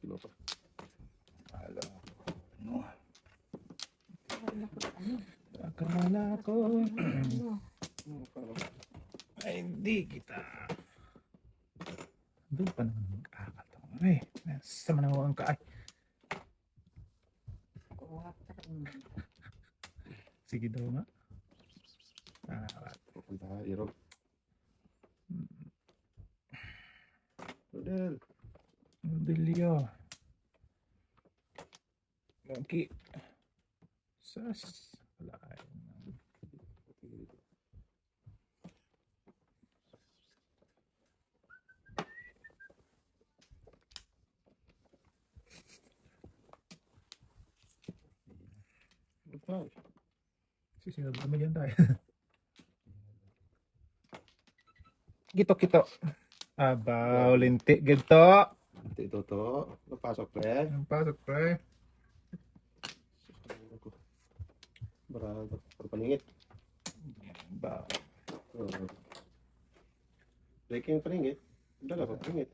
Tatlo pa. Akala ko. Akala ko. Ay, hindi kita. Doon pa naman magkakataon. Ay, nasa manawang ka. Ay. Sige daw nga. Pupunta ka, Iro. Rodel. Modelio. Monkey. Sas. Wala kayo. Sisinod naman yan tayo. Kito. Abaw, linti. Gito. Ito to. Napasok pre. Ang pasok, pre. Barado. Paningit. Ba. Breaking paningit. Dala pa paningit.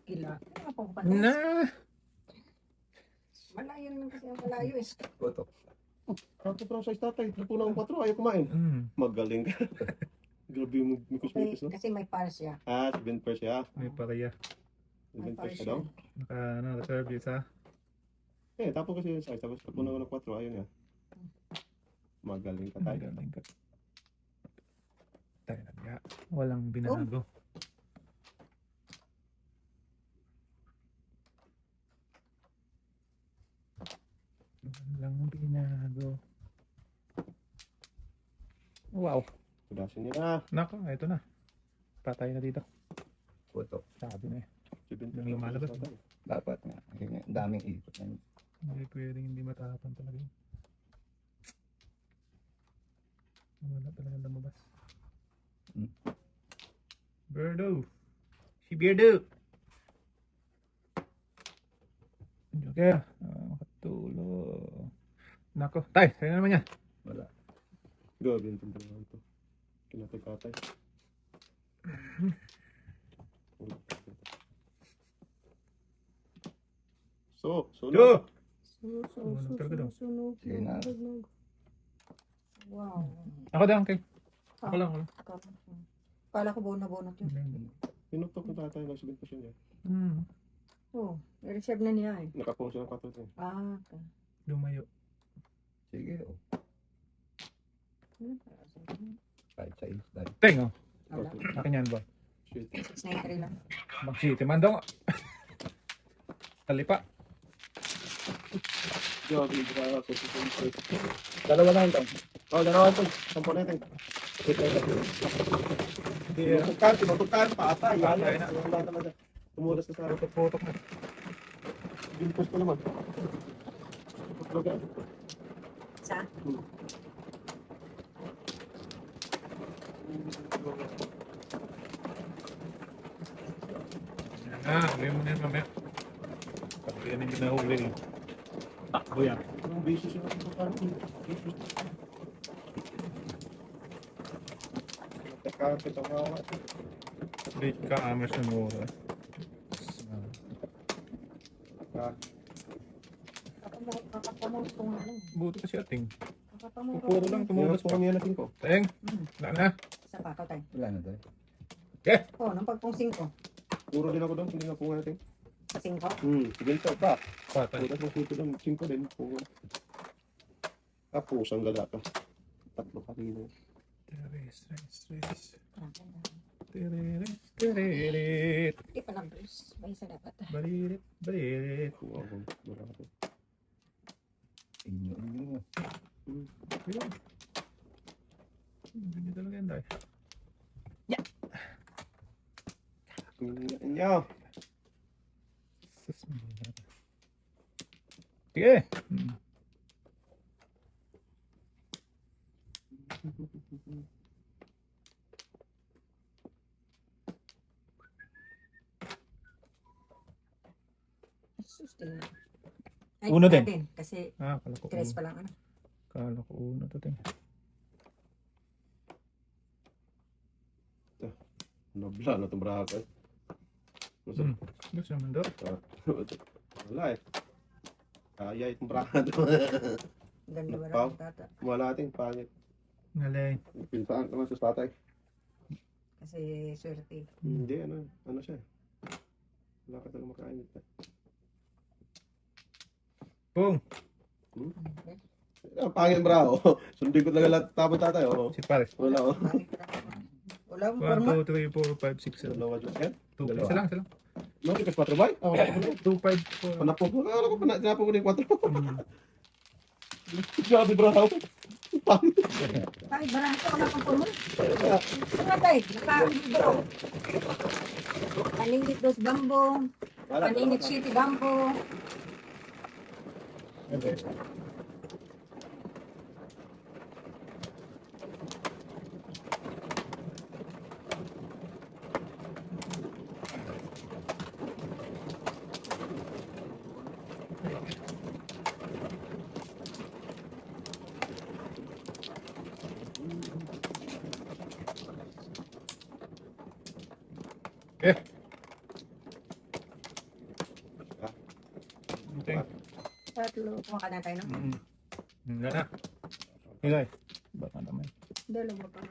Kila. Na. Malayo naman kasi ang malayo eh. Putok. Kakto pro sa tatay. Napunan ng 4. Ayaw kumain. Magaling ka. Grabe yung mikos-mikos, no? Kasi may par siya. Ah, 7 per siya. May pareya. 7 per siya daw. Naka-reserve yun sa. Eh, tapos kasi yung size. Tapos napunan ng 4. Ayaw niya. Magaling ka tayo. Magaling ka. Tayo na. Walang binago. Walang binago. Wow. Kudasin niya na. Nako, ito na. Patay na dito. Putok. Sabi na eh. 7 Yung lumalabas. Dapat nga. Yun yung daming ikot na yun. Hindi pwedeng hindi matapang talaga yun. Wala talaga lumabas. Birdo. Si Birdo. Joker. Makatulog. Nako. Tay, sa'yo na naman yan. Wala. Grabe yung tumpulan ito. Kinatay-katay. Sunog. Sunog talaga daw. Sige na. Wow. Ako daw, okay. Ako lang. Kala ko bonat yun. Pinuktok ng tatay. Nagsabihin pa siya niya. Oh, i-reserve na niya eh. Nakapost siya ng 4 niya. Ah, okay. Lumayo. Sige. Oh. Kahit sa isda. Teng, oh. Wala. Akin yan, boy. Shit. 693 lang. Mag-city man daw. Talipa. Grabe, grabe. Dalawa lang ito. Oh, dalawa ito. Sampo na ito. Tinutugkan, paatay. Paatay na. Wala talaga. Tumulas na sa harap. Putok na. Gimpos pa naman. Tutugan. Sa? Huli mo na yan mamaya. Pati yan hindi nahuli. Takbo yan. Ang busy siya ng tutugan. Nagkakapit ang mga. Bait ka, amas na mura. Kakapamutong na lang. Buti kasi ating. Kakapamutong. Puro lang tumubas pa. Tumulong niya na 5. Teng, wala na. Isa pa, katay. Wala na tayo. Oh, nang pagpong 5. Puro din ako doon. Hindi nga po nga natin. Sa 5. Ginto pa. Patay. Puro na po doon. 5 din. Puro. Tapos ang gala ka. Tatlo kanina. Teres. Tereret. Hindi pa lang, Bruce. May isa dapat. Balirit. Kuha ko. Marami. Inyo. Ayun. Hindi talaga yan dahil. Inyo. Sige. Sustain. Ay, Uno din. natin, kasi Kala ko 3 pa lang ano. Kala ko uno to ting. No. Nabla na itong braka. Gusto naman daw. Wala eh. Kaya itong braka. Ganda ba Pao. lang tata? Wala ating pangit. Ngaling. Pintaan naman sa tatay. Kasi swerte. Hindi, ano siya. Wala ka talagang makain ito. Boom! Ang pangit bravo. Sundin ko talaga lahat tapos tatay. Oh. Si Paris. Wala oh. Wala mo 1, forma. 2, 3, 4, 5, 6, 7. Dalawa dyan. Yan. 2, Dalawa. isa lang, isa lang. No, ikas 4 ba? Ako na po. 2, 5, 4. Panapo ko. Ano ko tinapo ko na yung 4. Grabe bravo. Pangit. Ay, barang ko na pang forma. Patay. Naka-bro. Paningit dos bambo. Paningit city bambo. Eh. Okay. Tatlo. Kumaka na tayo, no? Hindi na. Ilay. Baka naman. Dalawa pa.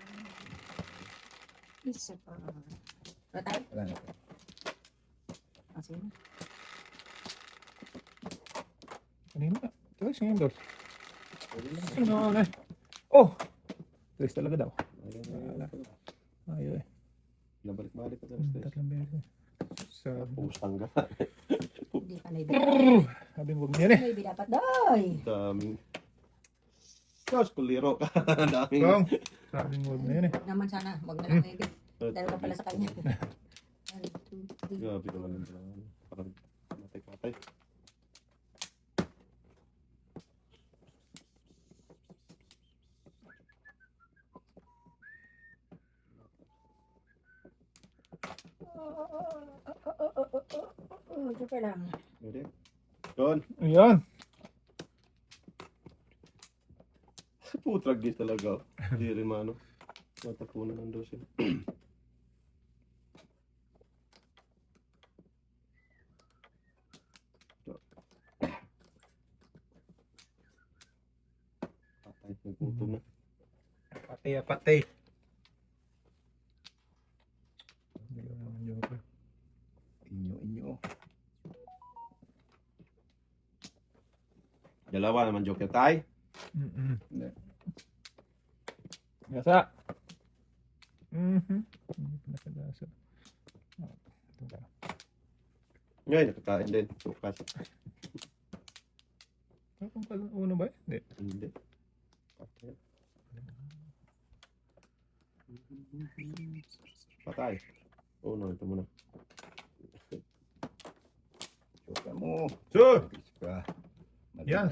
Isa pa. Patay. Wala na. Kasi Kanina. Tuwis ngayon doon. Ano na? Oh! Tuwis talaga daw. Ayaw eh. Nabalik-balik ka talaga. Tatlong beses. Sa... Pusang ka. hindi pa naibigay. Sabi mo yan eh. Maybe dapat doy. Daming. Tapos kuliro ka. Daming. Kong. Sabi mo yan eh. Naman sana. Wag na lang maybe. Dalawa pala sa kanya. 1, 2, 3. Grabe ka naman. Parang matay-patay. Super lang. Pwede. Doon. Ayan. Putragis talaga. Hindi rin mano. Matapunan ng dosin. Patay. Nagputom na. Patay ah, patay. Hindi ko naman joke. Inyo. Dalawa naman joker tay. Hindi. Gasa. Hindi pa nakagasa. Ito ka. Ngayon, nakakain din. Tukas. Kung pala uno ba? Hindi. Hindi. Patay. Patay. Oh no, ito muna. Joker mo. Sure! Bis ka. Yan.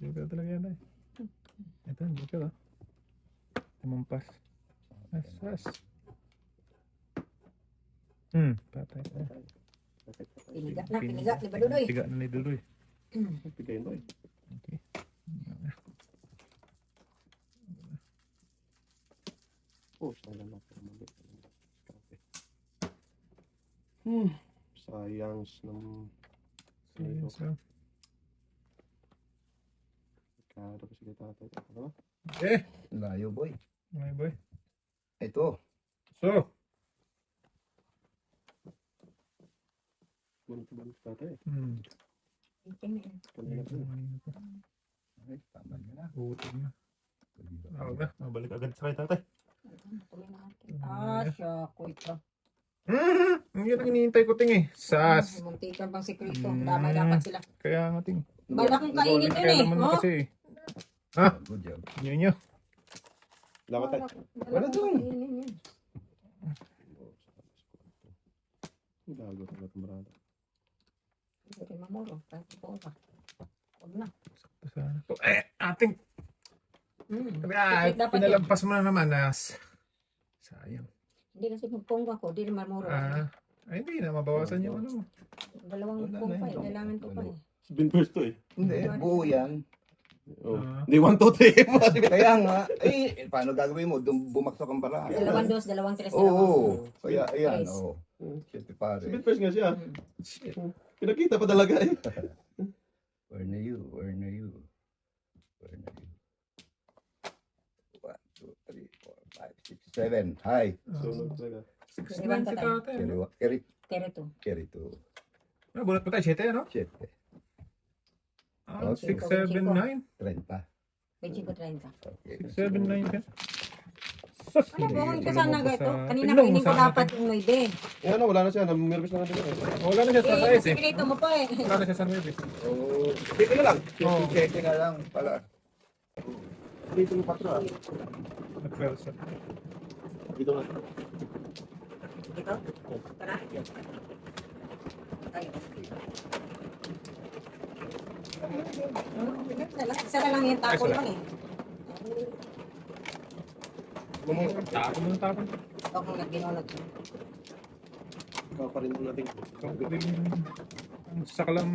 Joker talaga yan eh. Ito, joker ah. Tumampas. Asas. Patay. Piniga na. Piniga. Di ba Dudoy? Piga na ni Dudoy. Pigayin mo eh. Okay. Oh, sayang na po naman. Sayang ng Sayang sa... kado kasi kita tatay. Ano? Eh! Layo boy. May boy. Ito. So! Bunot tatay. Tingnan. Kanina pa. Ay, tama na. Utog na. Ako na. Mabalik agad sa kay tatay. Tuloy natin. Ah, siya. Kuwito. Yun ang hinihintay ko ting eh. Sas! Muntikan bang sekreto. Damay dapat sila. Kaya nga ting. Balakong kainit yun Kaya eh. naman Oh. kasi eh. Good job. Yun nyo. Lamat tayo. Wala doon. Gago ka na tumarada. Hindi mamuro. Kahit po pa. Huwag na. Sana to. Ating. Dapat yun. Pinalampas mo na naman. Sayang. Hindi kasi magpongwa ko. Hindi na mamuro. Ay, hindi na. Mabawasan yung ano mo. Dalawang Wala na pongwa eh. yun. Kailangan ko pa eh. Bin first to eh. Hindi, buo yan. Oh. Ah. Hindi, 1, 2, 3. Kaya nga, paano gagawin mo? Bumagsak ang paraan. Dalawang dos, dalawang tres, Oo, dalawang kaya ayan, Tres. oo. Siyempre pare. Speed first nga siya. Mm. Shit. Pinakita pa talaga eh. Where na you? Where na you? Where na you? 1, 2, 3, 4, 5, 6, 7. Hi. Sunod talaga. 6-9 si tatay. ano? Terito. Carry to. Ah, bulat pa tayo, 7 ano? 7. Ah, Okay. 6, 7, 9. 30. 25-30. Okay. 6, 7, 9 ka. Ano po, kung ito sana Lumabas ito? sa- Kanina Ilong, kainin ko sana dapat yung 9. Eh ano, wala na siya. Nervous na nga din ako. Wala na siya sa size eh. Pinito mo pa eh. Wala na siya sa nervous. Oh, Dito na lang. Oo. check na lang pala. Dito yung 4 ah. Nagpersa. Dito na. Ito? Tara. Tayo. Isa na lang yung tapo Isa lang eh. Tapon mo ng tapon. Ito kung nagbinunod. Ikaw pa rin natin. Ikaw pa rin ang sakalang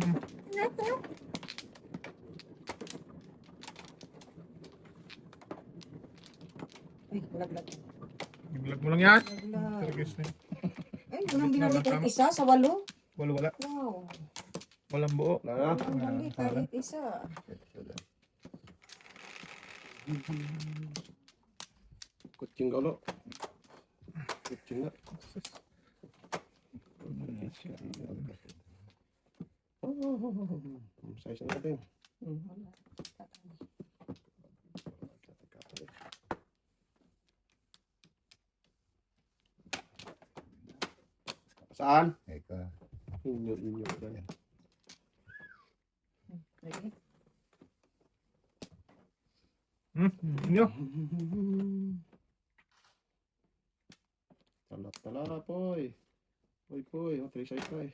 Ay, laglag. i-vlog mo lang yan. Laglag. Sergis na yun. Ay, walang binalik kahit isa sa 8. Wala. Wow. Walang buo. Wala na. Walang balik kahit isa. Kutsing ka ulo. Kutsing na. Size na natin. Wala. Saan? Eka. Inyo. Ready? Inyo. Talara, poy. Poy. O, 3 size na eh.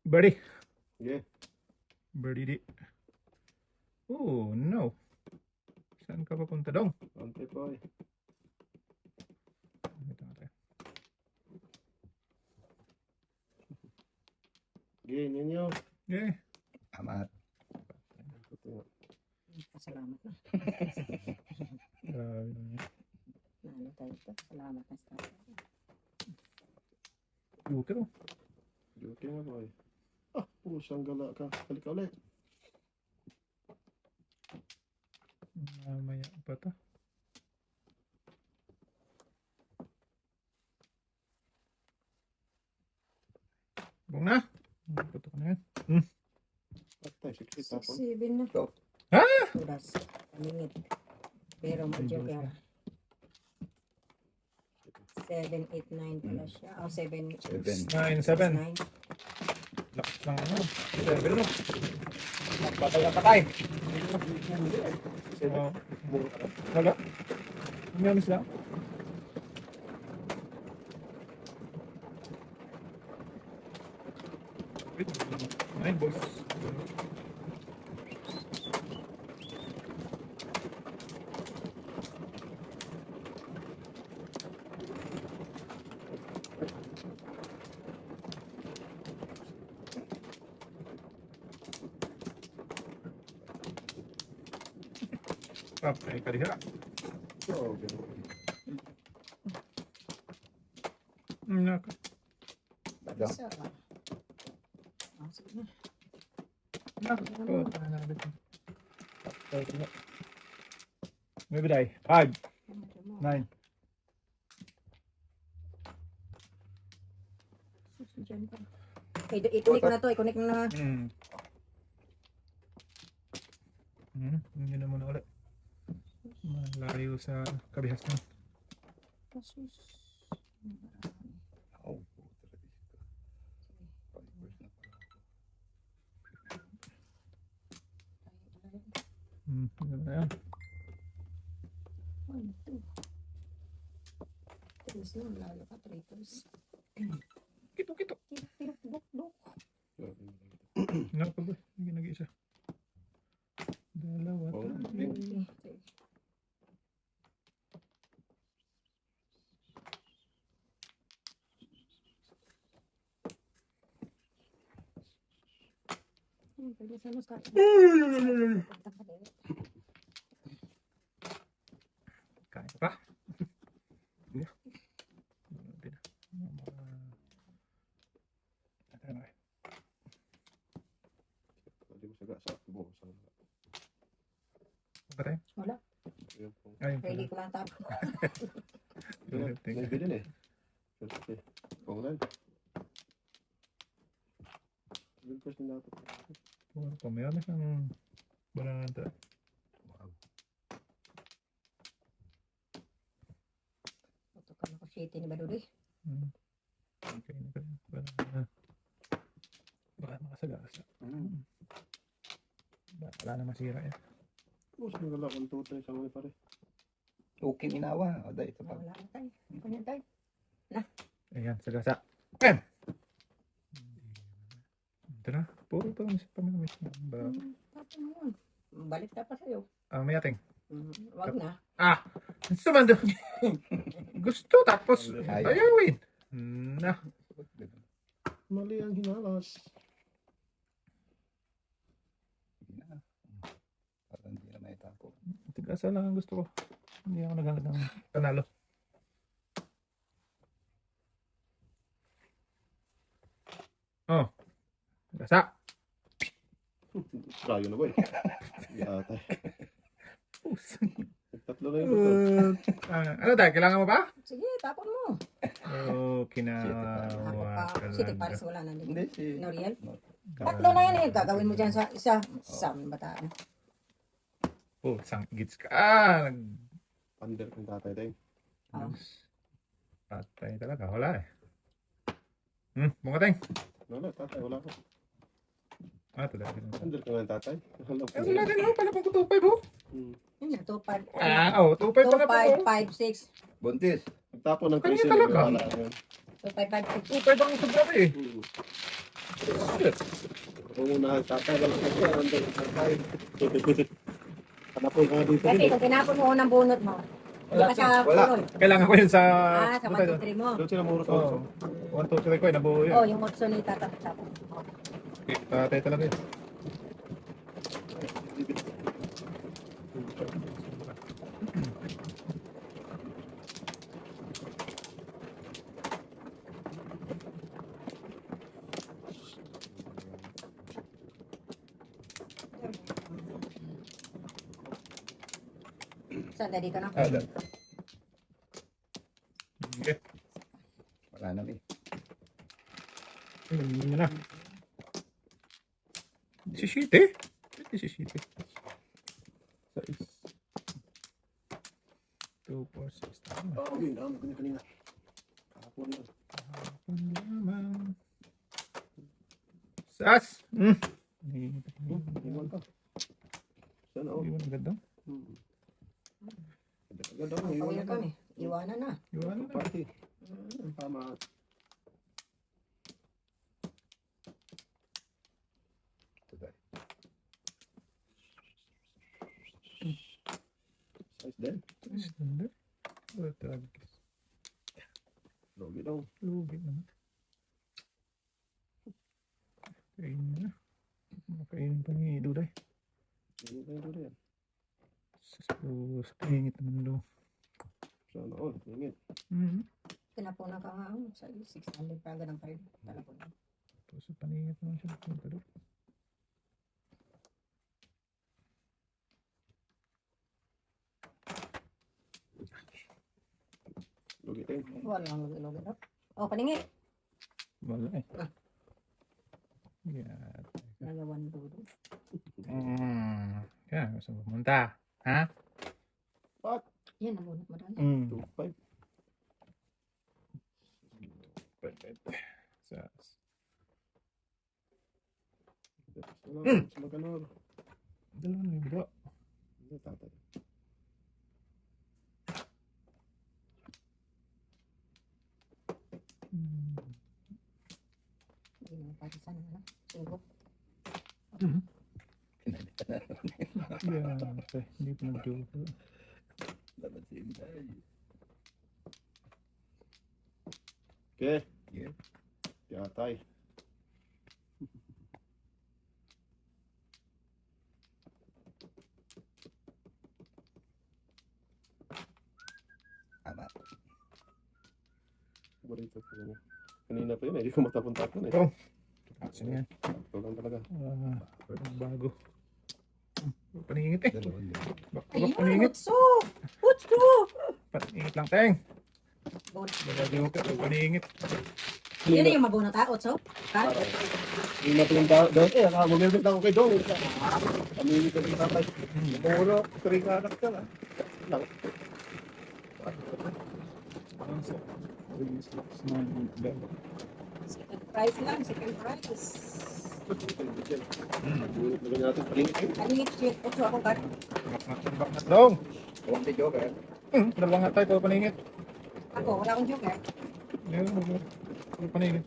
Buddy. Okay. Birdie di. Oh, no. Saan ka papunta dong? Ante, poy. Ito natin. Okay, ninyo. Okay. Amat. Pasalamat na. Grabe naman yan. Nalo tayo ito. Salamat na sa Okay oh. Okay nga, poy. Ah, pusang gala ka. Balik ka ulit. Mamaya pa to. Bong na. Puto ka na yan. Patay, 60 tapon. 7 na. Ito. Ha? Tudas. Kamingit. Pero mag-joker. 7, 8, 9 pala siya. Oh, 7. 7. 9-7. 9. Lakas lang ano. 7 no. Patay na patay. Oh. Wala. Umiyamis lang. Wait. 9 boys. Patay ka diha. Okay. Naka. Ito. Isa. Ah, sige na. Naka. Patay na dito. Patay ka na. Maybe die. 5. 9. I-connect mo na to. I-connect mo na. Hindi na muna ulit. Malayo sa kabihas na. Kasus. Oh, putra dito. Pag-first na pala ako. Ganun na yan. 1, 2. 3 na. Lalo ka. 3 toes. Kito. Duk. Nakapag. Hindi nag-isa. 2, Pwede sa mas ka. Kain ka pa? Hindi mo saga sa buong sa Patay? Wala. Ayun po. Ayun Ready pala. ko lang tapos. Nagbi din eh. First eh. Pangunan. Good first na dapat. Puro pa. Mayroon na siyang banana. Wow. Tutukan ako shitty ni Badudoy. Okay na ka rin. Banana. Baka makasagasa. Wala na masira yan. Mas magala kung tutoy sa mga pare. Okay, minawa. O, dahil ito pa. Wala na tayo. Kanya tayo. Ayan, sagasa. Ayan! Ito na. Puro pa kami sa pamilya. Tapos mo yun. Balik na pa sa'yo. May ating. Wag na. Sumando. Gusto tapos Ayaw. ayawin. Na. Mali ang hinalas. Hindi na. Parang hindi na may tapo. Tigasa lang ang gusto ko. Hindi ako naghanap ng panalo. Oh. Tigasa. Rayo na boy. Yata. Tatlo na yung buto. Ano tayo? Kailangan mo ba? Sige, tapon mo. Oh, kinawa City Paris wala na din. Hindi, si... Noriel? No. Tatlo na yan eh. Gagawin mo dyan sa isa. Sam bataan. Oh, sang gits ka. Under kung tatay tayo. Oh. Patay talaga. Wala eh. Bunga tayong. Wala, tatay. Wala ko. Ito dahil. Under ka nga tatay. Wala ko. Wala din ako. Pala pang kutupay po. Yun na, 2-5. Oo. Tupay pala po. 2-5-5-6. Buntis. Nagtapo ng Kanya Christian. talaga. Wala yun. 2-5-5-6. Tupay bang sobrang eh. Ako muna ang tatay. Wala ko siya. Under ka tatay. Hanapon ka nga dito. Kasi kung tinapon mo unang bunot mo, hindi ka siya Wala. purol. Kailangan ko yun sa... Sa 1-2-3 mo. Doon sila muro sa Oo. uso. 1, 2, 3 ko eh. Nabuo Oh, yun. yung otso ni tatapos. Tatay talaga yun. Saan, daddy ka na? Ada. Okay. Wala na eh. Yun na. 17? 17. 6. 2, 4, 6. Tama. Oh, yun. Dami ko na kanina. Kahapon yun. Hapon lamang. Sas! Iwan ka. Sana oh. Iwan agad daw. Agad ako. Iwan Pawil ka. kami. Iwanan na. Iwan na. Party. Tama. Ito dahil. Size din. Standard. Wala talaga. Logi daw. Lugi naman. Kainin na. Makainin pa ni Duday. Hindi tayo doon yan. Sa pahingit naman daw. Sana all. Ingit. Pinapuna ka nga. Sa 600 pa ganang pa rin. Talapon. Tapos sa paningit naman siya. Punta doon. Logi tayo. Wala ang lugin daw. Oh, paningi. Wala eh. Yeah. Nagawan dudo. Kaya gusto mo pumunta. Ha? Yan, nabunot mo dahil. 2-5. Wala. Sa Maganor. Dalawang libo. Hindi tatay. Hindi mo pa sa sana. Singko. Yeah. Okay. Hindi pa nag-joke. Dapat si Inday. Okay. Yeah. Yatay. Paborito ko yun. Kanina pa yun, hindi ko matapon-tapon eh. Oh. Action yan. Ito lang talaga. Bago. Paningit eh. Dalawa din. Ayun, Paningit. utso! Utso! Paningit lang, Teng. Bon. Joker, paningit. Yun na yung mabunot ha, utso? Ha? Hindi na pinang doon eh. Mamimit ako kay Dong. Pamimit ko yung tatay. Muro, turing anak ka lang. Lang. Second prize lang, second prize. Lagyan natin palinit eh. Paningit shit, utso ako ka. Baknat dong. Huwag di joker. Dalawang nga tayo, puro paningit. Ako, wala akong joker. Puro paningit.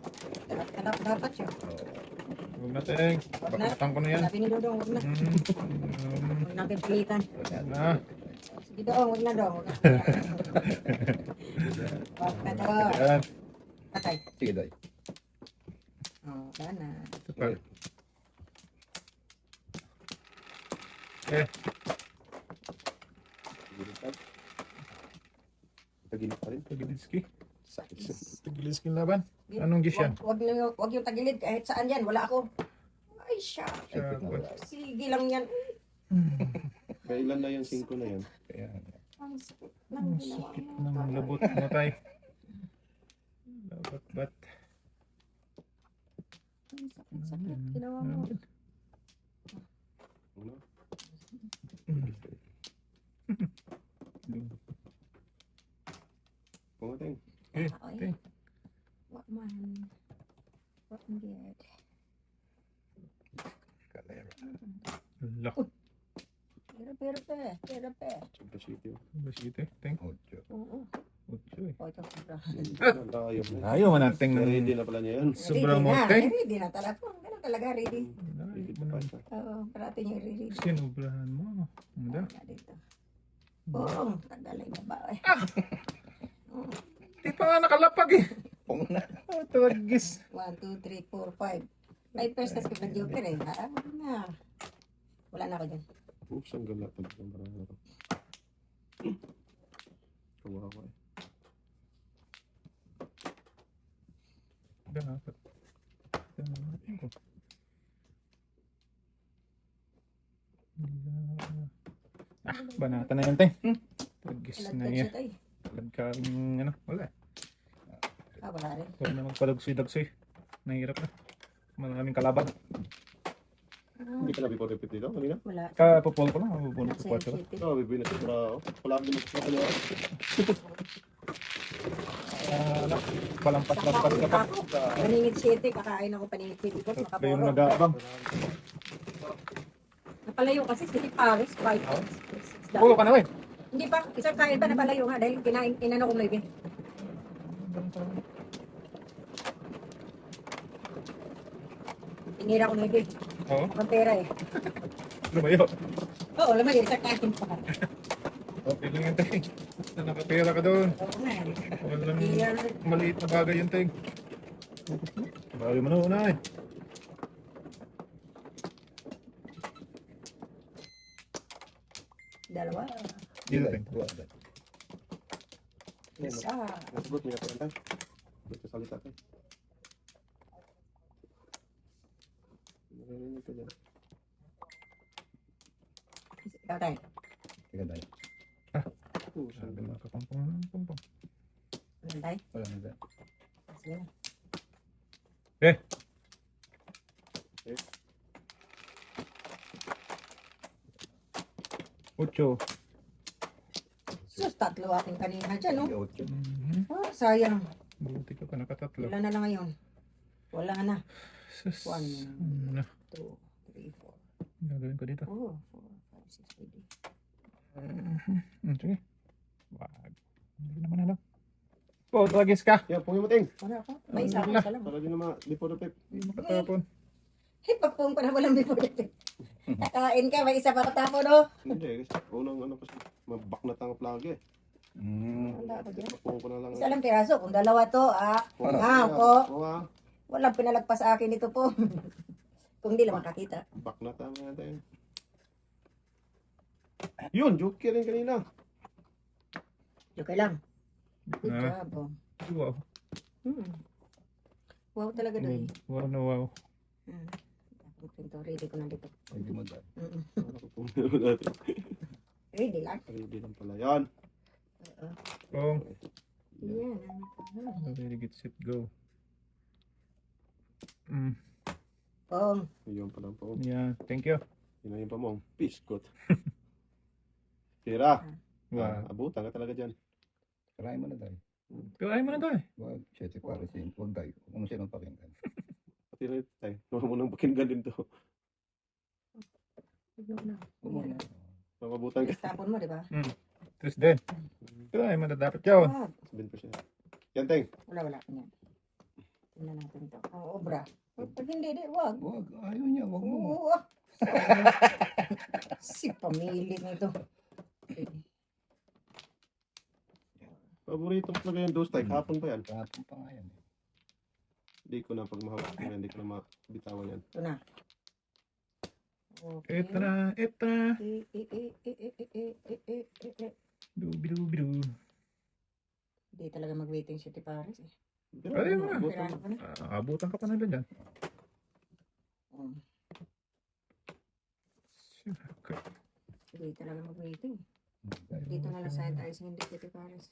Dapat siya. Huwag na, Teng. Baknatan ko na yan. Sabi ni Dodong, huwag na. Huwag na pipilitan. Ah, Sige Dong, huwag na Dong. Huwag na. Huwag na Dong. yan. Patay. Sige, Day. Oh, sana. Super. Tagilid pa rin. Tagiliski. Sakit siya. Tagiliski laban. Anong gish yan? Wag yung tagilid kahit saan yan, wala ako. Ay, siya. Sige lang yan. Kailan na yan? 5 na yan. Kaya, Ang sakit ng Ang ginawa sakit mo. ng labot mo, tay. Labat-bat. Ang sakit ginawa mo. Ano? Pumateng. Eh, Ay, Teng. wag man. Wag man good. kalera. Lak. Pero pe. Siyempre City. Basite. Teng. Ocho. Oo. Utso eh. O, ito sobra. Layo na. Ayaw man nating Ready na pala niya yan. sobrang Ready na, mountain. ready na talaga. Ganun talaga, ready. Ready pa siya. Oo, parati niya ready. Sinubrahan mo. Hindi. Na dito. Oo, tagalay na ba eh. Di pa nga nakalapag eh. Kung na. Tawagis. 1, 2, 3, 4, 5. 5 first kasi ng joker eh. Wala na. Wala na ako dyan. Oops, ang gala talaga. Marami ako. Kawawa eh. Dapat. Ah, banata na yan, Teng. Tawagis na Alagtag yan. siya tayo. Lagkang ano, wala. Wala rin. Huwag na magpadagsoy-dagsoy. Nahirap na. Maraming kalaban. Hindi ka na before repeat dito kanina? Wala. Kapupol ko lang. Mabubunod ko Nasa 4. city. Oo, bibili na siya para wala akong makakaliwa. Palampas-lampas ka pa. Paningit city. Kakain ako paningit city. Ba't Kayo makaporo? nag-aabang. Napalayo kasi City Paris. 5 Pulo ka na, wey. Hindi pa. Isang kain pa napalayo nga. Dahil inano ko maybe. Tinira ko maybe. Oo. Ang pera eh. Lumayo. Oo, lamay. Isang kain pa. Okay lang yan, Teng. Na nakapera ka doon. Oo nga. Walang Tinira. maliit na bagay yun, Teng. Bayo mo na una eh. Dalawa. Dito, Teng. Isa. Nasagot niya pa tayo. Dito salita tayo. Narinig ka dyan. Ikaw tayo. Sige, Day. Oo, Sabi sabi mo, kapampang. Ano tayo? Wala na, Day. Sige na. Eh, Ocho. Sus, tatlo aking kanina dyan, no? Sige, ocho. Oh, sayang. Buti ka pa nakatatlo. Wala na lang ngayon. Wala na. Sus. One. Na. 2, 3, 4. Gagawin ko dito. Oh, 4, 5, 6, 7. Sige. Wag. Hindi naman alam. Oh, tagis ka. Yan, pungin mo ting. Wala ako. May isa ako Wala. sa lang. Para di na before the pep. Hindi makatapon. Hey, papung pa na walang before natin. Kakain ka, may isa pa katapon, oh. Hindi, kasi unang ano kasi, mabaknat ang plug eh. Wala ako dyan. Pungin ko na lang. Isa lang piraso. Kung dalawa to, po. Oo, Walang pinalagpas sa akin ito po. Kung di lang makakita. baknat ang mga tayo. Yun, joker rin kanina. Okay lang. Good Ah, job, oh. wow. Wow talaga doon. Wow na wow. Pinto, ready ko na dito. Hindi mo dahil. Ready lang. Ready lang pala yan. Pong. Yan. Ready, get, set, go. Pong. Yun pala po. Yeah, thank you. Yun na yung pamong. Piskot. Tira. Wow. Abutan ka talaga dyan. Try mo na dahil. Pero ayaw mo na to eh. Wag, siya si Parisin. Huwag dahil. Huwag mo siya nang pakinggan. Pati na ito tayo. Huwag mo nang pakinggan din to. Huwag mo na. Mabutan ka. Tapon mo, di ba? Tres din. Pero ayaw mo na dapat yun. Wag. 7%. Yan, Teng. Wala. Yan. Tingnan natin to. Oo, obra. Pag hindi, wag. Huwag, ayaw niya. Huwag mo. Oo. Si pamili nito. Paborito ko talaga yung dos tayo. Kahapon pa yan. Kahapon pa nga yan. Hindi ko na pag mahawak ko yan. Hindi ko na mabitawan yan. Ito na. Okay. Ito na, ito na. Bidu. Hindi talaga mag-waiting si Tipares eh. Pwede mo na. Kailangan ko na. Abutan ka pa na dyan. Okay. Hindi talaga mag-waiting. Dito na lang tayo sa hindi si Tipares.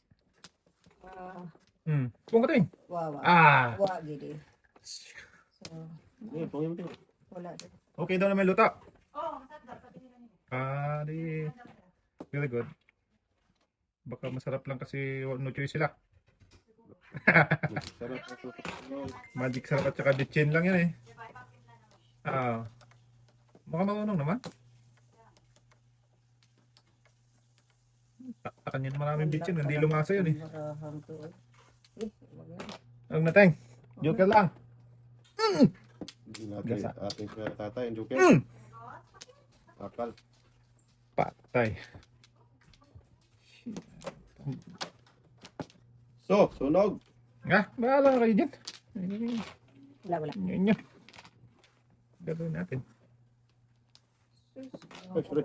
Kung kating. Wawa. Wawa, gidi. So, Hindi, pangin mo. wala din. Okay daw na may luta. Di. Very good. Baka masarap lang kasi no choice sila. Sarap. Magic sarap at saka bitchin lang yan eh. Baka marunong naman. Takan yun maraming bitchin. Hindi lumasa yun eh. Marahang to eh. Wag na. Huwag na tayong. Joker lang. Hindi natin ating tatay. Yung joker. Akal. Patay. So, sunog. Bahala kayo dyan. Wala. Yan. Gagawin natin. Ay, sorry.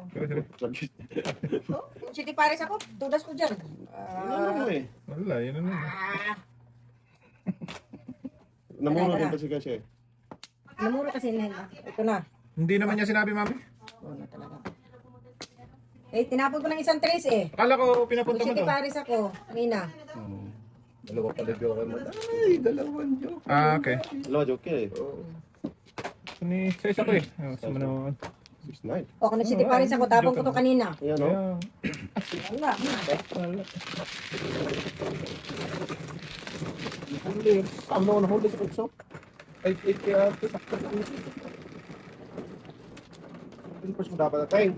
Si Tipares ako, tudas ko dyan. Ano mo eh. Wala, yun na. Namuro din kasi. Namuro kasi nila. Ito na. Hindi naman niya sinabi, mami. Oo na talaga. Tinapon ko ng isang trace eh. Akala ko pinapunta Si mo to. Tipares ako, kanina. Dalawa pala joker mo. Ay, dalawang joker. Okay. Dalawa joker eh. Sa isa ko eh. Sumunod. 6-9. O, kung si Tipares ako, tapon ko to kanina. Ayan o. Ayan. Wala. Ano na huli sa pagso? Ay, kaya ito. Pilpers mo dapat natin.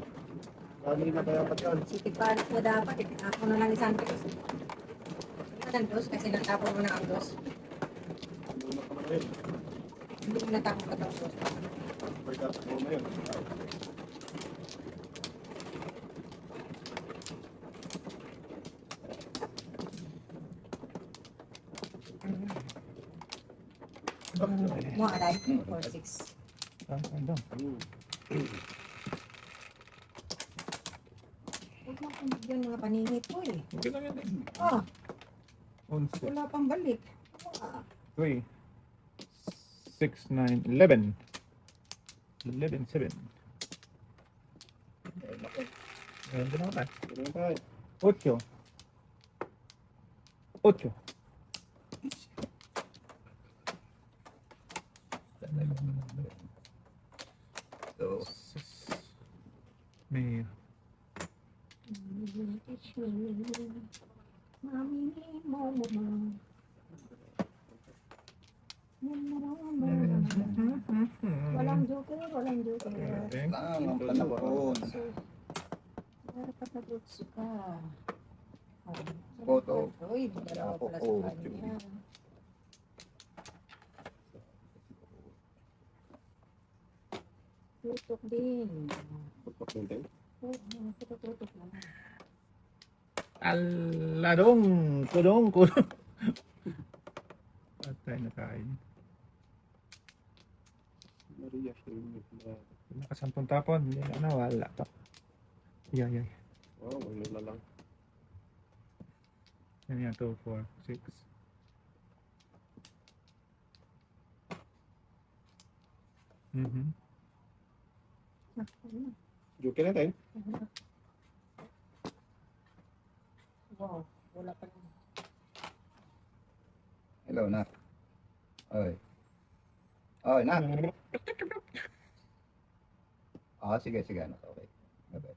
Kami na kaya pa dyan. Si Tipares mo dapat, ako na lang isang trace. Ano ang dos? Kasi natapon mo na ang dos. Ano ka naman yun? Hindi ko natapon ka ang dos. Pagkatapos mo na yun. Mo aray, 4-6. Ano? Huwag mo akong bigyan mga paningit ko eh. Okay lang yan eh. Ah, 11, wala pang balik. 3, 6, 9, 11. 11, 7. Ayan din ako tayo. Ganun tayo. 8. 8. So, May Walang joker, walang joker. ang panahon. Dapat na fruits ka. Photo. Uy, dalawa pala sa kanya. Tutok din. Pagpak ng tayo. Tutok lang. Aladong! Kulong! Patay na kain. Maria, Nakasampung tapon. Hindi na wala pa. Yay. wow, may na lang. Yan yan. 2, 4, 6. Mhm. Joker natin. Wow, wala pa lang. Hello, nak. Oy. Oy, nak. Sige, sige, anak. Okay. Okay.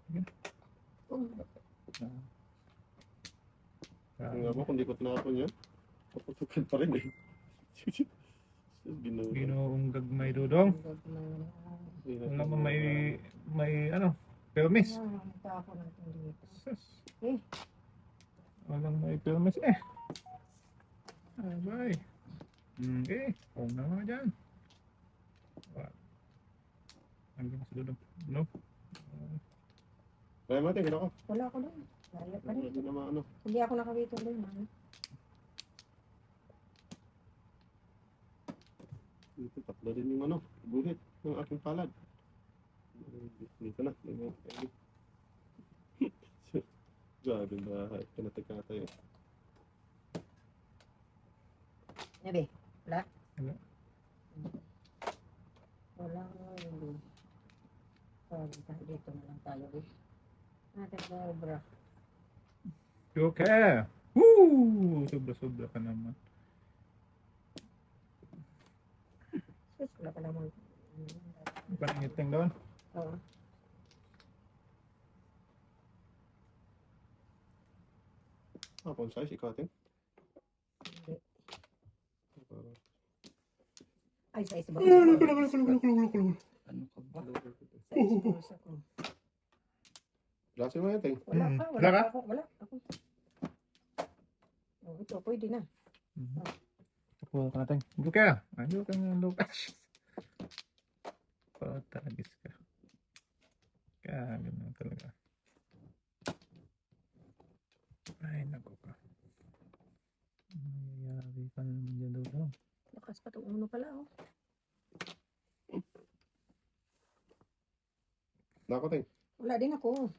Yung nga ba, kung di ko tinapon yan, paputukan pa rin eh. Ginawa. Ginoong gagmay dodong. Wala mo may ano, permis. Tapon natin dito. Sus. Eh. Walang may permis eh. Abay. Okay. Kung na nga dyan. What? Hanggang sa dodong. No? Kaya mati, ginawa ko. Wala ko doon. Laya pa rin. Hindi naman ano. Hindi ako nakawito doon. Mami. Dito, tatlo din yung ano, guhit ng aking palad. Dito na. Grabe ba, kinatikata yun. Nabi, wala? Wala. Wala nga yun. Dito na lang tayo eh. Natin sobra. Joker! Woo! Sobra-sobra ka naman. Sus, wala ka naman. Pangiting doon. Oo. Kung size, ikatin. Hindi. Ay, sa isa ba? Ano ka ba? Sa isa ko. Lasin mo yan, ting. Wala pa, Wala wala ka? pa ako. Wala ako. Oh, ito, pwede na. Kuha ka natin. Joker! Ayaw ka nga, Lucas. Patagis ka. Kaya, gano'n talaga. Ay, naku ka. Mayayari ka naman dyan doon. Lakas pa itong uno pala, oh. Nako, ting. Wala din ako.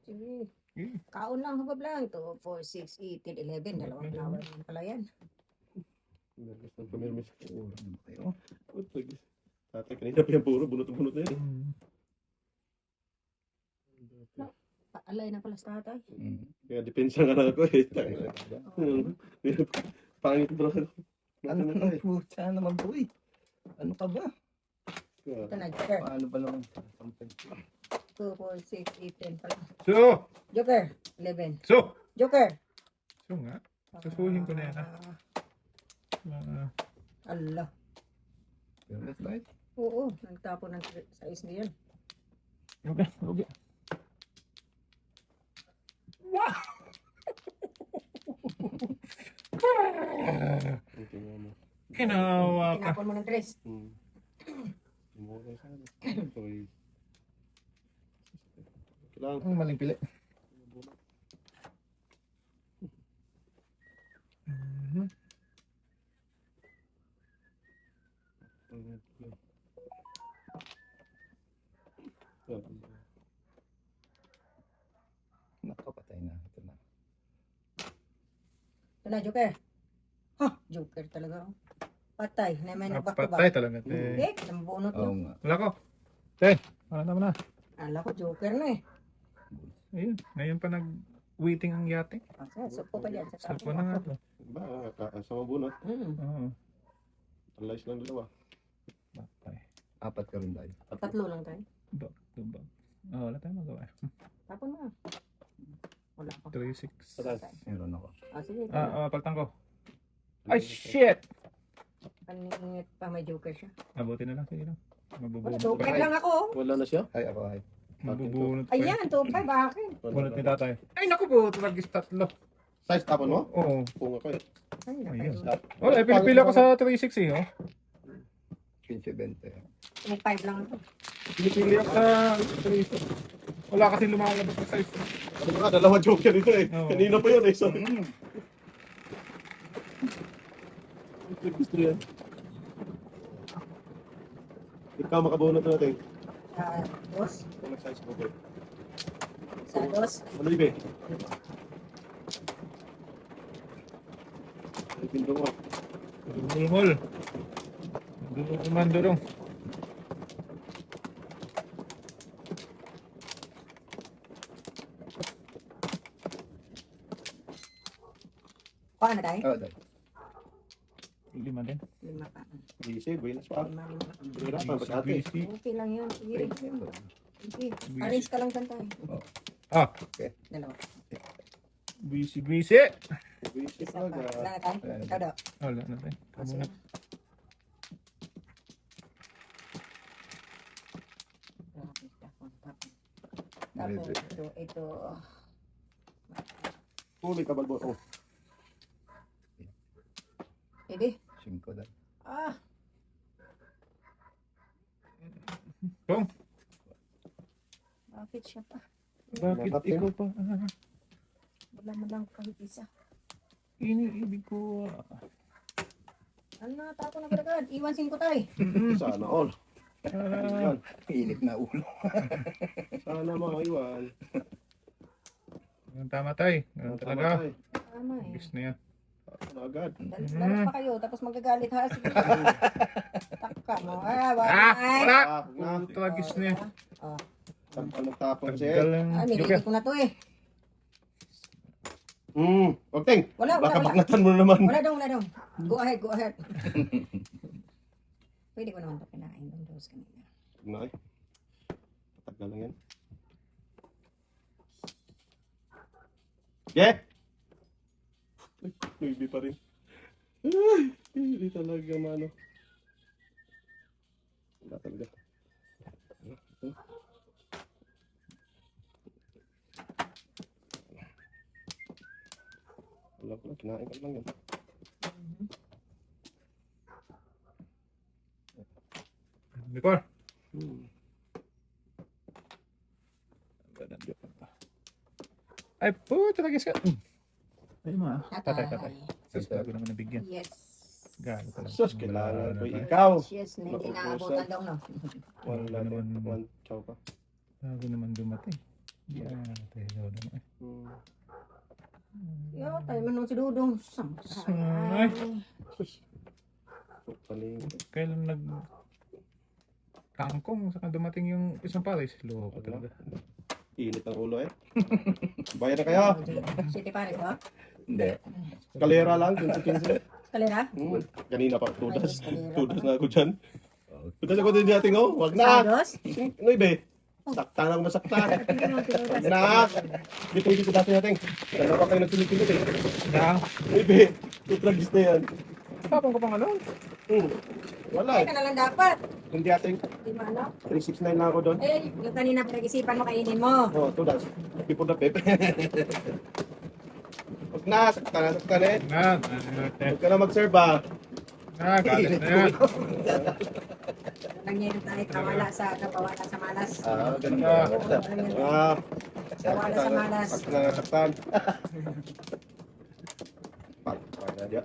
Sige. Eh, Kaon lang, hubab lang. 2, 4, 6, 8, 11. Dalawang hour naman pala yan. Nervous ng pumirmis. Ano ba kayo? Tatay, kanina pa yung puro, bunot-bunot na yan. Paalay na pala sa tatay. Kaya depensa nga lang ako eh. Pangit bro. Ano ka naman po? Sana naman po eh. Ano ka ba? Ito na, Joker. Paano ba naman? Something. 2, 4, 6, 8, 10 pala. So! Joker, 11. So! Joker. So nga. Susuhin ko na yan, Allah. Fearless light? Oo, nagtapon ng size niyan. Okay, okay. Wow! Kinawa ka. Tinapon mo ng tres. Kailangan Ang maling pili. Nakapatay na. Ito na. Ito na, Joker. Ha, Joker talaga. Oh. Patay. Na may nagbak-to-back. Patay talaga. Eh, nambunot Oo na. nga. Wala ko. Ten. Wala naman na. Ala ko, Joker na eh. Ayun. Ngayon pa nag-waiting ang yate. Supo pa dyan sa Sapo na nga to. ba, sa mabunot, Oo. alayos lang dalawa. Patay. Apat ka rin tayo. Tatlo lang tayo. Back to back. Oh, wala tayong magawa. Tapon mo. Wala pa. 3-6. Meron ako. Sige. Pagtang ko. Ay, shit! Kaningit pa may Joker siya. Mabuti na lang. Sige lang. Mabubunot Joker pa. lang ako. Wala na siya? Ay, ako ay. Mabubunot pa. Ayan, 2-5 akin. Bunot ni tatay. Ay, naku po. Tragis tatlo. Size tapon mo? Oo. Kung ako eh. Ay, Ayun. nakay. Oh, pinipila ko sa 3-6 eh. Oh. 15-20. 5 lang ako. Pinipili ako sa 3-6. Wala kasi lumalabas sa size. Ano ba, dalawa joker dito eh. Oo. Kanina pa yun eh. So, gusto yan. Ikaw makabunot natin. Sa dos. Kung nag-size mo ko. Sa dos. Ano ibe? Ay, pinto mo. Bulmol. Dumando dong. pa na tayo? Oh, dahil. Lima din. Lima pa. Busy, buenas pa. Lima. Buenas pa, ba't ate? Busy. Okay lang yun. Sige. Sige. Arrange ka lang tayo. Ah, Dalawa. busy. Busy Isa pa. pa. Wala na tayo? Ikaw daw. Wala natin. Ah, sige. Tapos ito. Huli ka, balbo. Oh. Pwede. 5 dahil. Ah. Tong, Bakit siya pa? bakit Bakit ikaw pa? Wala man lang kahit isa. Iniibig ko. Ano, tapo na agad. Iwan 5 tayo. Sana all. Iwan. Init na ulo. Sana mga iwan. Ang tama tayo. Ganun talaga. Tamatay. Tama eh. Bis na yan. Ano agad? Dalas pa kayo, tapos magagalit ha. Sige. Taka mo. Ah, Ah! ay. Wala! Na. Tragis na yan. Oh. Sampai magtapon Tagal siya. lang. Ah, Joker. nilipit ko na to eh. Huwag ting. Wala, Baka wala. baknatan mo na naman. Wala daw, wala daw. Go ahead, go ahead. Pwede ko naman ito kinain. Don't dose kanina. Huwag na eh. Patagal lang yan. Yeah! Ay, hindi pa rin. Ay, hindi talaga mano. Wala talaga. Wala ko lang, kinain ko lang yan. Bikor. Ay, po, tragis ka. Ay, ma. Tatay. Sus, bago naman nabigyan. Yes. Gano talaga. Sus, kailangan ko Wala na ikaw. Yes, na hindi naabutan daw, no? Wala naman. One chow pa. Bago naman dumating. Yan, tayo daw naman. Yo, tayo man nung si Dudong. Ay. Sus. Paling. Kailan kangkong saka dumating yung isang pares. Loko talaga. Init ang ulo eh. Bayan na kayo. City Paris, ha? Hindi. Kalera lang, 15. Kalera? Kanina pa, tudas. Ay, Tudas na ako dyan. Tudas ako din dating, oh. Wag na. Sados? Ano ibe? Sakta lang masakta. Wag na. Dito ko dati natin. Dalawa kayo nagsilikilid eh. Na, Ano ibe? Tutragis na yan. tapang ko pang ano? Wala Kaya eh. ka na lang dapat. Hindi ating Di ba, ano? 369 lang ako doon. Eh, yung kanina pinag-isipan mo, kainin mo. Oh, tudas. Before the pep. Wag na, sakta na eh. Huwag ka na mag-serve ah. Galit na yan. Nangyayari tayo, kawala sa malas. Ganun ba? Kawala sa malas. Saktan. Para dia.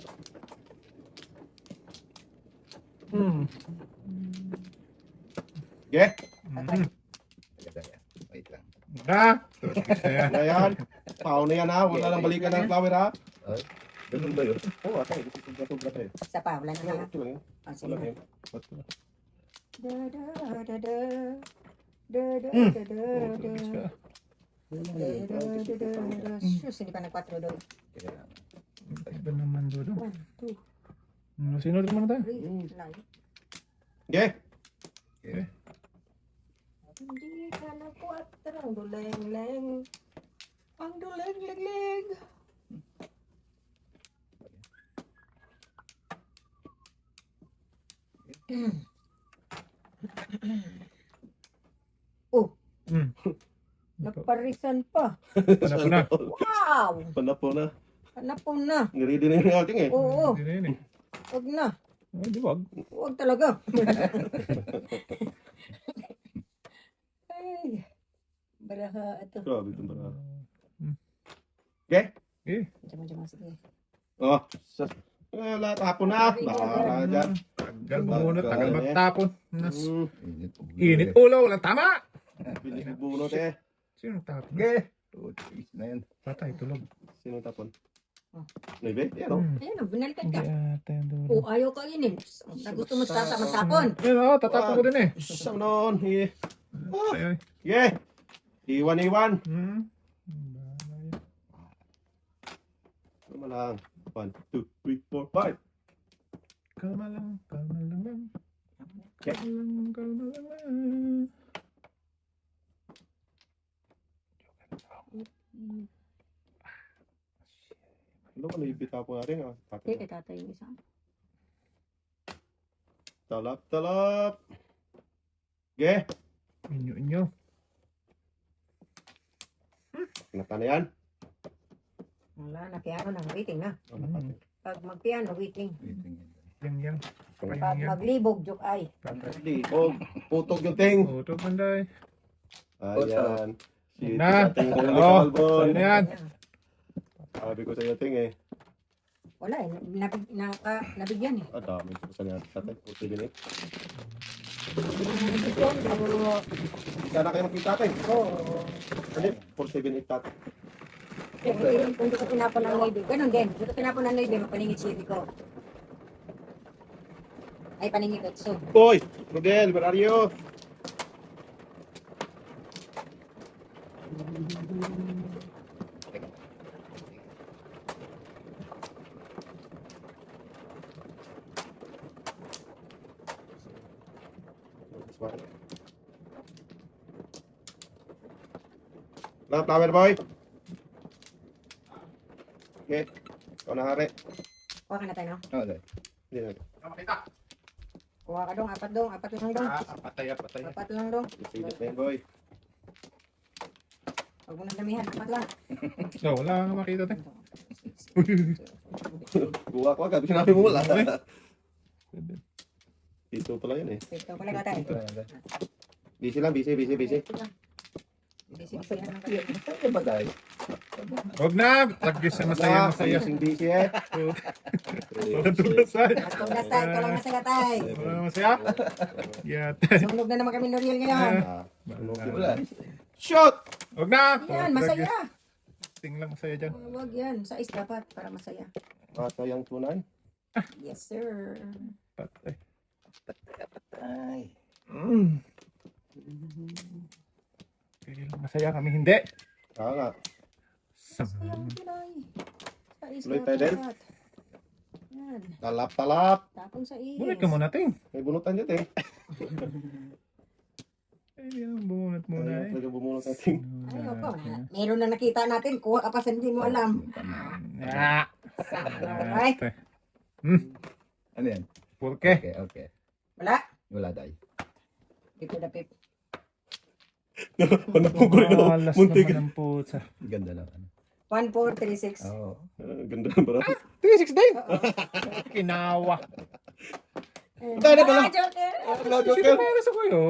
Yeah. Wait lang. Na, tragis na yan. Ayan. Pao na yan ha. Huwag na lang balikan ng flower ha. Ganun ba yun? Oo, ate. Tubra eh. Isa pa, wala na lang. Ito lang yun. Ah, sige. Wala na yun. Da, da, da, da. Da, da, da, da, da. Sus, hindi pa nag-4 doon. Iba naman doon. 1, 2, Sino naman tayo? 3, live. Yeah. Hindi ka na 4, ang duleng-leng. Ang duleng-leng-leng. Oh, nagparisan pa. Panapo na. Wow! Panapo na. Hanapon na. Niridi na yung ating eh. Oo, Hindi na yun eh. wag na. Ay, di wag. Huwag talaga. Ay, baraha ito. Grabe itong bara. Eh, Diyan, sige. Oh. Wala, tapon na. Bahala dyan. tagal bumunot, tagal magtapon. Nas, Init ulo. init ulo, walang tama. Binibunot eh. Sino tapon? Okay. Tutis na yan. Patay, tulog. Sino tapon? Naibe? Yan o. Ayun, binalikan Hindi ka. ata yung dulo. O, ayaw ka inin. Nagusto mo sa tapon. Ayun, oo, tatapon ko din eh. Saan noon? Ay, ay. Yeah. Iwan. Hmm. Ano lang. 1, 2, 3, 4, 5. Kalma lang, kalma lang. Okay. Kalma lang. Ano ba, naibita po natin ah. Hindi, kay tatay yung isa. Talap. Okay. Inyo. Nata na yan. Wala, na piano na, waiting na. Mm. Pag mag-piano, waiting. Yang. Pag maglibog, joke ay. Hindi. Oh, putog yung ting. Utog manday. Ayan. Si Na. Ting Ting Oh, Albon. sa'yo na yan. Sabi ko sa'yo ting eh. Wala eh, nabigyan eh. Dami ko sa niya. Tatay, 40 minutes. Sana kayo magkita tayo. Oo. Ano? 478 tatay. Kung di ko tinapon ang lady, ganun din. Di ko tinapon ang lady, mapaningit chili ko. Ay, paningit otso. Boy! Rodel, where are you? Love flower boy. Okay. Ikaw na hari. Kuha ka na tayo, no? Okay. Hindi na. Kuha ka dong, apat lang dong. Patay. Apat lang dong. Silip na yun boy. Huwag mo nang damihan, apat lang. No, wala kang makita tayo. Kuha ko agad. Sinabi mo wala. Ito pala yun eh. Ito pala ka tayo. Busy lang, busy. Busy lang kayo. Ano ba tayo? Huwag na. Lagis na masaya. Busy eh. Wala tulasay. Mas pagdastay ko lang masaya tayo. Wala masaya. Yate. Sunog na naman kami Noriel ngayon. Wala. Shot! Huwag na. Yan, masaya. Ting lang masaya dyan. Huwag yan, sais dapat para masaya. Masayang tunay. Yes, sir. Patay. Ay. Okay, masaya kami hindi. Nga. Sayang kilay. Sais Tuloy tayo din. dapat. Yan, Talap. tapon sa is. Bunot ka muna, Ting. May bunutan dyan eh. Yan, bunot muna eh. Talagang bumunot natin. Ayoko. Meron na nakita natin. Kuha ka pa sa hindi mo alam. Ah. Ay, Ano yan? Purke. Okay. wala. Wala tayo. Dito na pip. Ano po ko rin ako? Alas Muntik. naman ng putsa. Ganda lang. Ano? 1436. Oo. Ganda ng barato. 3-6 din. Oo. Kinawa. Tayo na pala. Joker. Hello, Sino Joker. meron sa kuyo?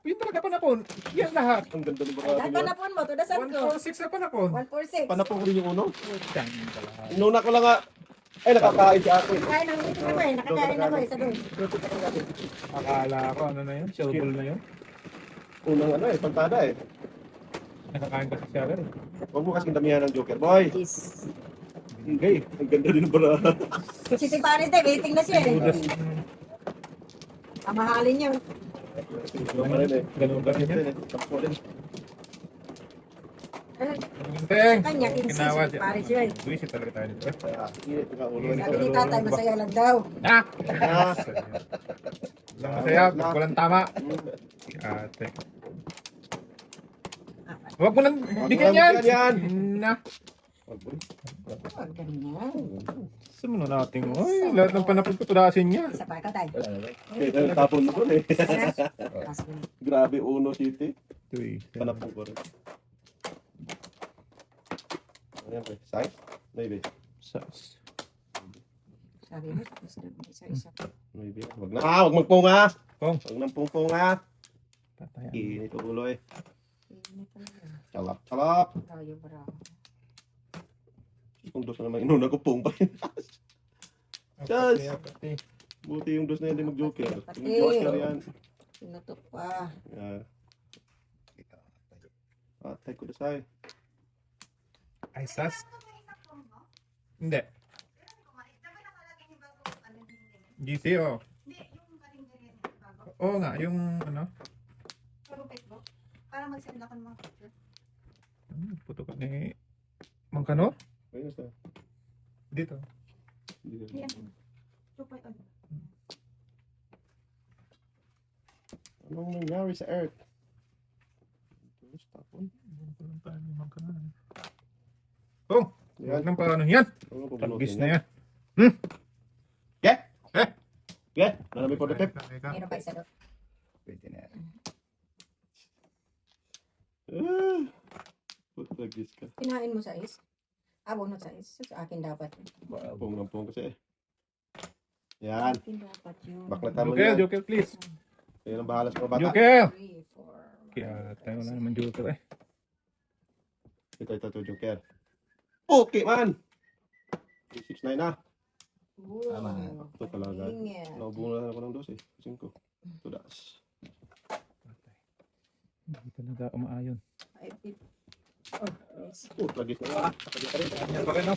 Yung talaga panapon. Yan lahat. Ang ganda ng Ay, barato lahat niya. panapon mo. Tudasan ko. 146 na panapon. 146. Panapon ko rin yung uno. Dang talaga. Inuna ko lang nga. Ay, nakakain si ako eh. Kain ng dito na mo eh. Nakakain na mo eh. Sa doon. Akala ko ano na yun? Shellball na yun? Unang ano eh, pantada eh. Nakakain kasi siya rin. Huwag mo kasing damihan ng Joker. Boy! Yes. Hindi. Ang ganda din ng barato. Si Tipares tayo. Waiting na siya eh. Judas. Amahalin niyo. Ganun pa rin eh. Ganun pa rin yan. Tapos rin. Teng. Kanya, Kinawa si Pares yun. Buwisit talaga tayo dito. Kaya, init nga ulo. Sabi ni tatay, masaya lang daw. Ah! Ah, Walang masaya. Walang tama. Ate. Huwag mo nang bigyan yan. bigyan Na. Huwag ganyan. Sumunod natin. Ay, lahat ng panapon ko tudasin niya. Isa pa ka tayo. Wala na. kaya tapon mo doon eh. Tapos, Grabe, Uno City. Ito eh. Panapon ko rin. Ayan ba? Size? Maybe. Sas. sabi mo, isa-isa. Maybe. Wag na. Wag magpunga. Pong. Wag nang pungpunga. Patayan. Init ang ulo eh. Hindi talaga. Talap. Tayo para. Kung dos na naman inuna ko pung pa rin. Sas! Buti yung dos na yan di mag-joker. Yung joker yan. Sinutok pa. Yeah. Atay ko dasay. Ay, sas. Hindi. GC, oh. Oo nga, yung ano. Para mag-send ako ng mga picture. Puto ka ni Mang Kano? Ayun sa. Dito. Anong nangyari sa Earth? Tapos, tapon. Walang tayo magkanan. Oh, Yan. huwag nang paano yan. Ano po Tagis bunutin na yan. Get! Eh? Get! Nalamay po na tip. Teka. Meron pa isa doon. Pwede na yan. Tagis ka. Kinain mo sa is? Bunot sa is. Sa akin dapat. Pong ng pong kasi. Yan. Akin dapat yun. Baklatan mo Joker, yan. Joker please. Yan ang bahala sa mga bata. Joker! 3, 4. Kaya tayo wala naman Joker eh. Ito, Joker. Okay, man! 369 na. Tama na. Ito talaga. Ingin. Naubungan ako ng 12. 5. Tudas. Hindi talaga umaayon. Lagi na. Yan pa rin no?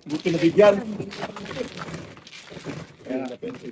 Buti na bigyan. Hindi. Ayan, na pencil.